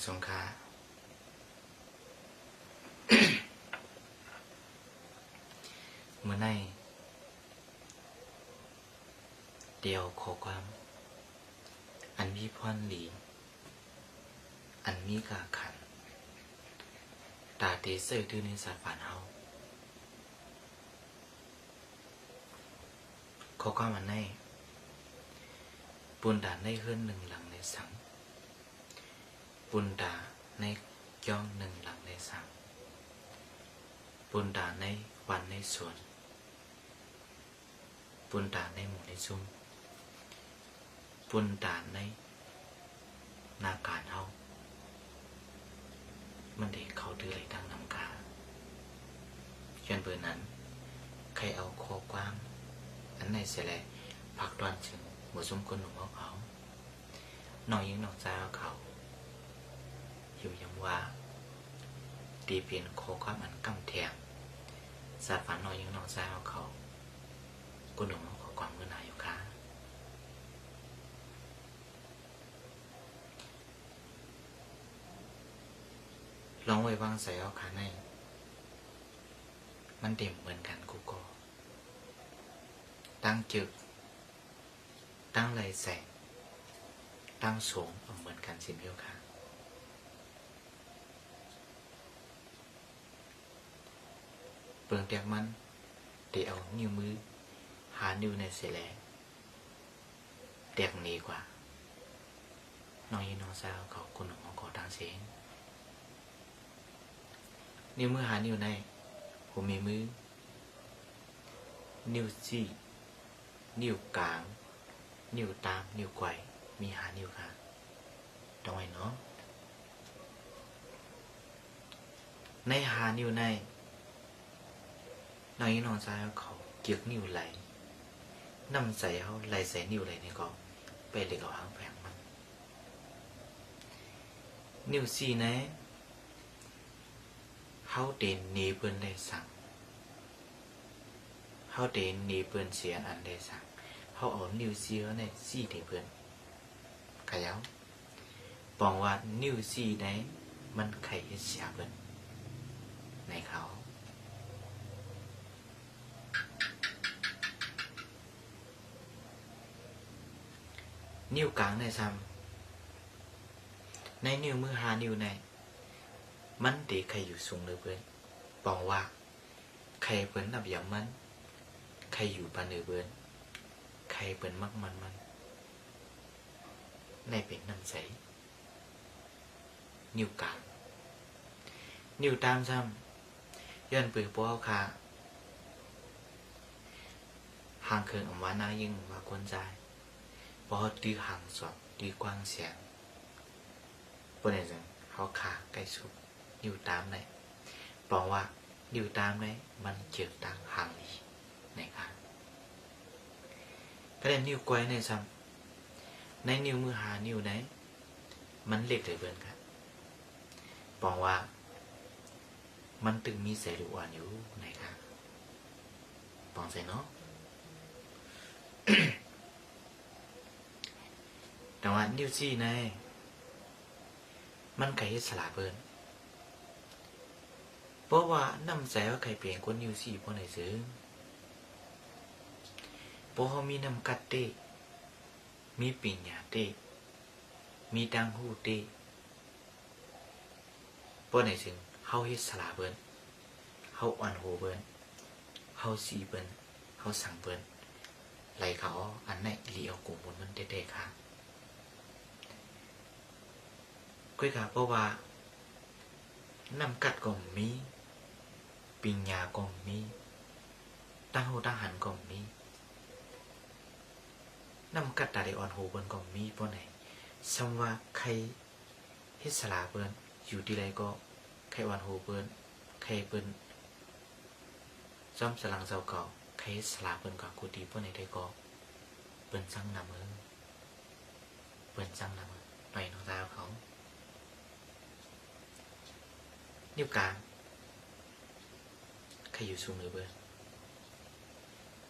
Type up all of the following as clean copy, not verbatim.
สงขลาเมื่อในเดียวขอความอันมีพรหลีอันมีกาขันตาเตเซอร์ทือในสาฝานเฮาขอความอันในปุนดาในเฮือนหนึ่งหลังในสังปุนดาในย่องหนึ่งหลังในสังปุนดาในวันในสวนปุนดาในหมู่ในซุ้มปุนดาในนาการเฮามันเด็กเขาดื้อไหลดังนำกาย้อนเบอร์นั้นใครเอาคอกว้างอันไหนเสียแหละพักตอนถึงหมู่ซุ้มคนหนุ่มเขาน้องยิงน้องใจเอาเขาอยู่ยังว่าตีเปลี่ยนโคความอันกำแทงสาดฝันน้อยยิงน้องใจเอาเขาคนหนุ่มเขาขอความเมื่อไหร่อยู่ค่ะลองไว้วางใส่เอาขาในมันเต็มเหมือนกันกูก็ตั้งจึกตั้งไหลแสงตั้งสูงเหมือนกันสิเพียวค่ะเปลืองแตกมันเดี๋ยวเอานิ้วมือหานิ้วในเสแลแตกหนีกว่าน้องยินน้องสาวเขาคนของเขาดังเสียงนิ้วมือหานิ้วในผมมีมือนิ้วจี้นิ้วกลางนิ้วตามนิ้วไกวมีหานิ้วค่ะตรงไหนเนาะในหานิ้วในน้องยินน้องสาวเขาเกี่ยวนิ้วไหลน้ำใส่เขาไหลใส่นิ้วไหลนี่ก็ไปเด็กเอาหางแผงมันนิ้วซี่นะเขาเดินหนีเพื่อนได้สั่งเขาเดินหนีเพื่อนเสียอันได้สั่งเขาเอานิ้วซี่เขาเนี่ยซี่เด็เพื่อนขยับบอกว่านิ้วซี่ไหนมันไข่เสียเพื่อนในเขานิ้วกลางในซ้ำในนิ้วมือหานิ้วในมันเด็กใครอยู่สูงเลยเพื่อนบอกว่าใครเพื่อนนับอย่างมันใครอยู่ปานเดือเพื่อนใครเพื่อนมักมันในเป็นน้ำใสนิ้วกลางนิ้วตามซ้ำย้อนปืนป้อค่ะห่างเคินออกมาหน้ายิ่งว่าคนใจพอตีห่างสอบตีกว้างเสียงปนอย่างเขาขาใกล้สุดนิ้วตามไหนบอกว่านิ้วตามไหนมันเจียวต่างห่างอีนะครับก็ได้นิ้วก้อยในซ้ำในนิ้วมือหานิ้วไหนมันเล็กเลยเพื่อนครับบอกว่ามันตึงมีเศษลูกอ่อนอยู่นะครับบอกใส่เนาะ แต่ว่านิ้วซี่ในมันไก่สลาเพิ่นเพราะว่าน้ำใสว่าไก่เปลี่ยนคนนิ้วซี่เพราะไหนซื้อเพราะเขามีน้ำกัดเต้มีปิ่นหยาเต้มีดังหูเต้เพราะไหนซึ่งเขาเฮ็ดสลาเพิ่นเขาอ่อนโหเพิ่นเขาซีเพิ่นเขาสั่งเพิ่นไหลเขาอันไหนเลี้ยวกลุ่มมันเด็ดๆค่ะก้อยค่ะเพราะว่าน้ำกัดก็มีปิญญาก็มีตั้งหูตั้งหันก็มีน้ำกัดตาได้อ่อนหูเปิ้นก็มีเพราะไหนซ้ำว่าใครเฮ็ดสลาเปิ้นอยู่ที่ไรก็ใครอ่อนหูเปิ้นใครเปิ้นซ้อมสลังเจ้าเก่าใครเฮ็ดสลาเปิ้นก็กูดีเพราะไหนได้ก็เปิ้นสั่งนำมือเปิ้นสั่งนำมือหน่อยน้องสาวเขานิ้วกลางใครอยู่สูงหรือเบิร์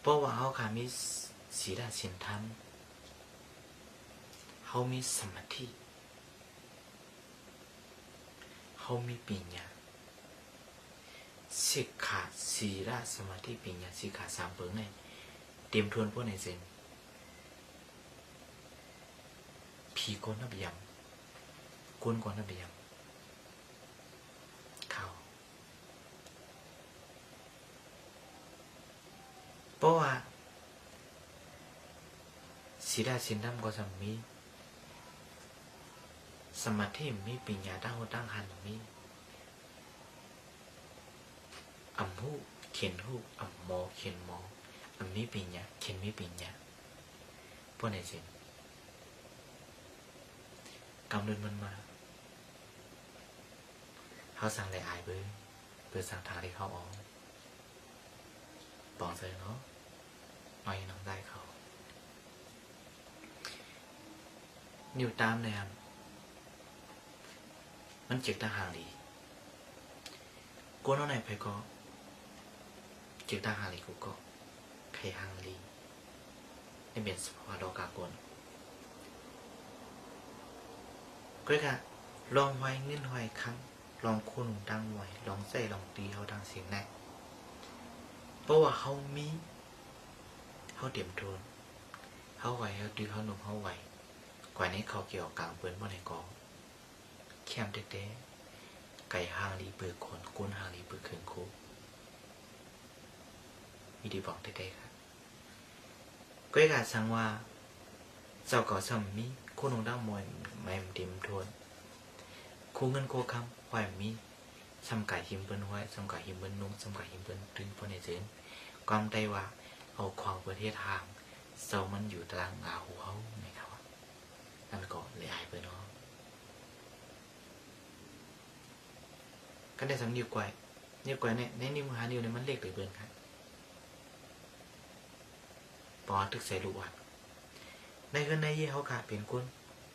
เพราะว่าเขาขามีศีลศีลธรรมเขามีสมาธิ เขามีปัญญาสิกขาศีลสมาธิปัญญาสิกขา3 เปิงเนี่ยเตรียมทวนพวกในเซนผีโกนนับยำโกนก่อนนับยำเขาเพราะว่าศีลสินธรรมก็จะมีสมาธิมีปัญญาตั้งหัวตั้งหันมีอัมหูเขียนหูอัมโมเขียนโมอัมมีปัญญาเขียนมีปัญญาพวกไหนสิกำเดินมันมาเขาสั่งอะไรอายเบอสั่งทางที่เขาออกปองใจเนาะน้อยน้องได้เขานิ้วตามเนี่ยมันเจ็บตาหางดีกูน้องไหนไปก็เจ็บตาหางดีกูก็ใครหางดีในเบียนสภาวะดอกกากวนก็ค่ะลองไว้เงินไว้ครั้งลองคุณดังไว้ลองใส่ลองตีเขาดังเสียงแน่เพราะว่าเขามีเขาเตรียมโดนเขาไหวเขาตีเขาหนุ่มเขาไหวกว่านี้เขาเกี่ยวกลางเปิ้นบ่ในกองแคมเด็ดๆไก่หางลีเปิดคนก้นหางลีเปิดเคืองคูมีดีบอกเด็ดๆครับก็อยากสั่งว่าเจ้าก่อซ้ำมีคู่นงดังมวยไม่เตรียมโดนคู่เงินโคคำไหวมีซ้ำไก่หิมเปิ้นไว้ซ้ำไก่หิมเปิ้นนุ่งซ้ำไก่หิมเปิ้นตึงพวกในเส้นความได้ว่าเอาความประเทศทางเจ้ามันอยู่ตารางอาหูเขาไหมครับนั่นก็เลยหายไปเนาะก็ได้สำนิ้วก้อยเนี่ยในนิ้วหานิ้วเนี่ยมันเล็กหรือเบิ้นครับปอตึกใส่ลูกวัดในเฮือนในยี่เขาขาดเปลี่ยนก้น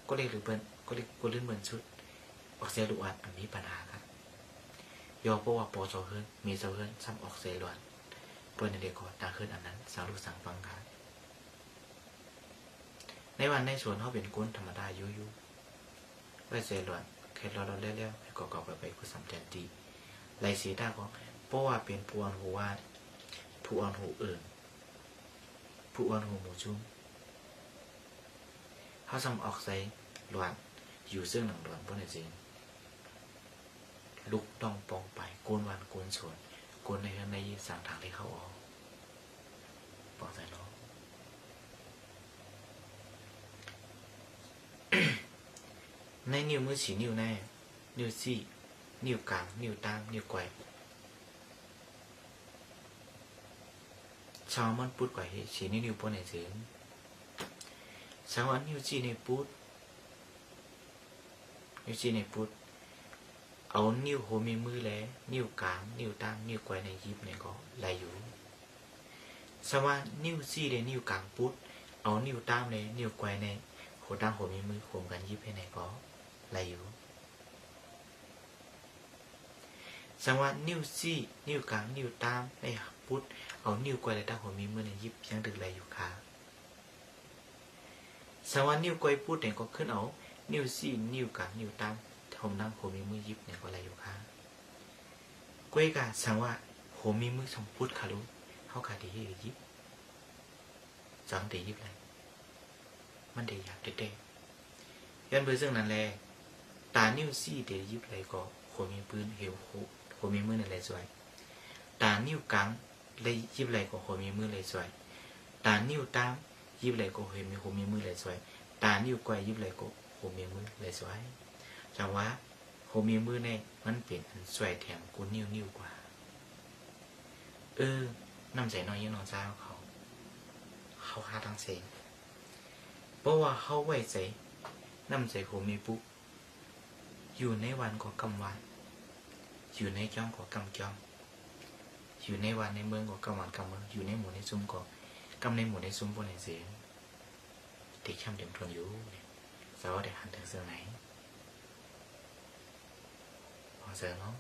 ก็เล็กหรือเบิ้นก็เล็กก้นลื่นเบิ้นชุดออกเสียลูกวัดมันมีปัญหาครับยอเพราะว่าปอโซเฮิร์นมีโซเฮิร์นซ้ำออกเสียล้วนเปิ้นในเด็กก่อนตาเฮิร์นอันนั้นสาวลูกสั่งฟังครับในวันในสวนเขาเป็นก้นธรรมดายุ่ไว้เสียล้วนแค่เราเลี้ยวๆให้ก่อไปกุศลจันทีไรสีด้าก็เพราะว่าเป็นผู้อ่อนหูว่าผู้อ่อนหูอื่นผู้อ่อนหูหมูจุ้มเขาซ้ำออกใส่หลวนอยู่ซึ่งหนังหลวนพวกนี้จริงลุกต้องปองไปโกนวันโกนสวนโกนในข้างในสั่งทางที่เขาออกปองใส่เนาะ ในนิ้วมือสีนิ้วแน่นิ้วซี่นิ้วกลางนิ้วตามนิ้วก้อยชาวมันพูดกว่าสีนิ้วปนไหนถึงชาวอันนิ้วจี้ในพูดเอานิ้วโหมีมือแล้วนิ้วกลางนิ้วตามนิ้วก้อยในยิบเนี่ยก็ไหลอยู่ชาวนิ้วซี่ในนิ้วกลางพูดเอานิ้วตามในนิ้วก้อยในโหตั้งโหมีมือโหมกันยิบให้ไหนก็ไหลอยู่สังว่านิ้วซี่นิ้วกลางนิ้วตามไอ้พุทธเอานิ้วก้อยและตั้งหัวมีมือในยิบยังดึกไหลอยู่ค่ะสังว่านิ้วก้อยพุทธเนี่ยก็ขึ้นเอานิ้วซี่นิ้วกลางนิ้วตามผมนั่งหัวมีมือยิบเนี่ยก็ไหลอยู่ค่ะก้อยกะสังว่าหัวมีมือสมพุทธค่ะรู้เขาขาดียิบจังดียิบเลยมันเดียบเด็ดๆย้อนไปซึ่งนั้นแหละตานิ้วซี่เดียยิบเลยก็หัวมีปืนเหวหัวมีมือนั่นแหละสวยตานิ้วกลางเลยยิบเลยก็หัวมีมือเลยสวยตานิ้วตามยิบเลยก็หัวมีมือเลยสวยตานิ้วก้อยยิบเลยก็หัวมีมือเลยสวยจังว่าหัวมีมือเนี่ยมันเปลี่ยนสวยแถมกูนิ้วกว่าน้ำใจน้อยยังน้องเจ้าเขาหาทางเสียงเพราะว่าเขาไว้ใจน้ำใจหัวมีปุ๊บอยู่ในวันก็กำวันอยู่ในจ้องก็กำจ้องอยู่ในวันในเมืองก็กำวันกำเมืองอยู่ในหมู่ในซุ้มก็กำในหมู่ในซุ้มพวกไหนเสียงที่ช่ำเต็มทนอยู่สาวได้หันถึงเสื้อไหนพอเสื้อเนาะ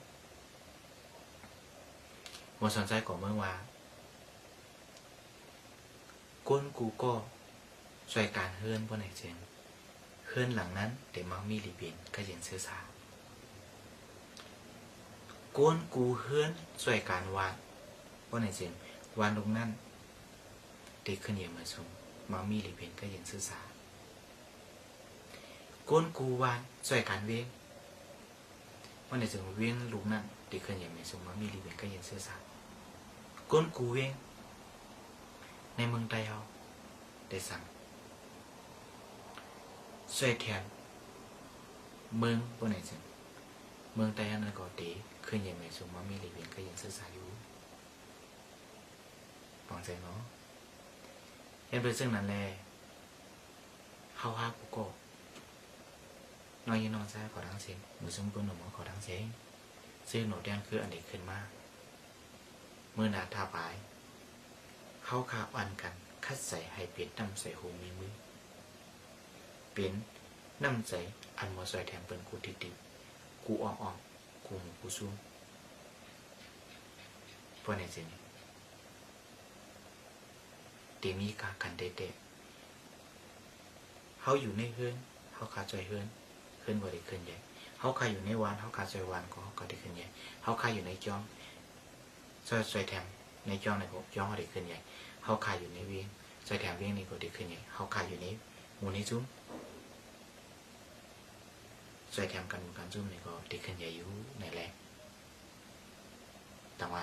หมดสนใจก่อนเมื่อว่าก้นกูก็ช่วยการเฮือนพวกไหนเสียงเฮือนหลังนั้นเดี๋ยวมักมีรีบินก็ยังเสื้อสา ก้นกูเฮือนช่วยการวานว่าในเสียงวานตรงนั้นได้ขึ้นเยี่ยมมาชมมามีหรือเป็นก็ยังสื่อสารก้นกูวานช่วยการเว้งว่าในเสียงเว้งลูกนั้นได้ขึ้นเยี่ยมมาชมมามีหรือเป็นก็ยังสื่อสารก้นกูเว้งในเมืองไทยเราได้สั่งช่วยแทนเมืองว่าในเสียงเมืองไทยนั้นก็ดีขึ้นเยี่ยมมาชมมามีหรือเป็นก็ยังสื่อสารอยู่ปองใจเนาะเห็นเป็นซึ่งนั้นแหละเข้าหากูก็น้อยยินน้องซ้ายขอดังเสียงมือซุ้มก้นหนุ่มขอดังเสียงซึ่งหนูแดนคืออันเด็กขึ้นมากเมื่อนาทาปายเข้าขาอันกันคัดใส่ให้เป็นน้ำใส่หูมีมือเป็นน้ำใส่อันมอสอยแถมเป็นกูติดกูอ่อนกูหมูกูซุ้มเพราะในเจนี่เดี๋ยวมีการกันเด็ดๆเขาอยู่ในเฮือนเขาขาจอยเฮือนบ่ได้ขึ้นใหญ่เขาขาอยู่ในวานเขาขาจอยวานก็ได้ขึ้นใหญ่เขาขาอยู่ในจ้องจอยแถมในจ้องในก็จ้องก็ได้ขึ้นใหญ่เขาขาอยู่ในเวียงจอยแถมเวียงนี่ก็ได้ขึ้นใหญ่เขาขาอยู่ในหมู่ในซุ้มจอยแถมกันหมู่กันซุ้มนี่ก็ได้ขึ้นใหญ่อยู่ในแหละแต่ว่า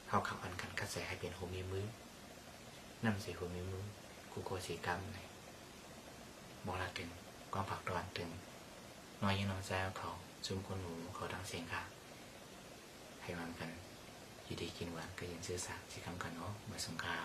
เขาขับอันกันคัดใส่ให้เป็นหูมีมือนำใส่หูมีมือกูโกสีกรรมในบอกละถึงความผักตอนถึงน้อยยินน้องแซวเขาซุ้มคนหนูเขาดังเสียงค่ะให้มันกันอยู่ดีกินหวานก็ยังซื่อสัตย์สิคำกันเนาะมาสงครา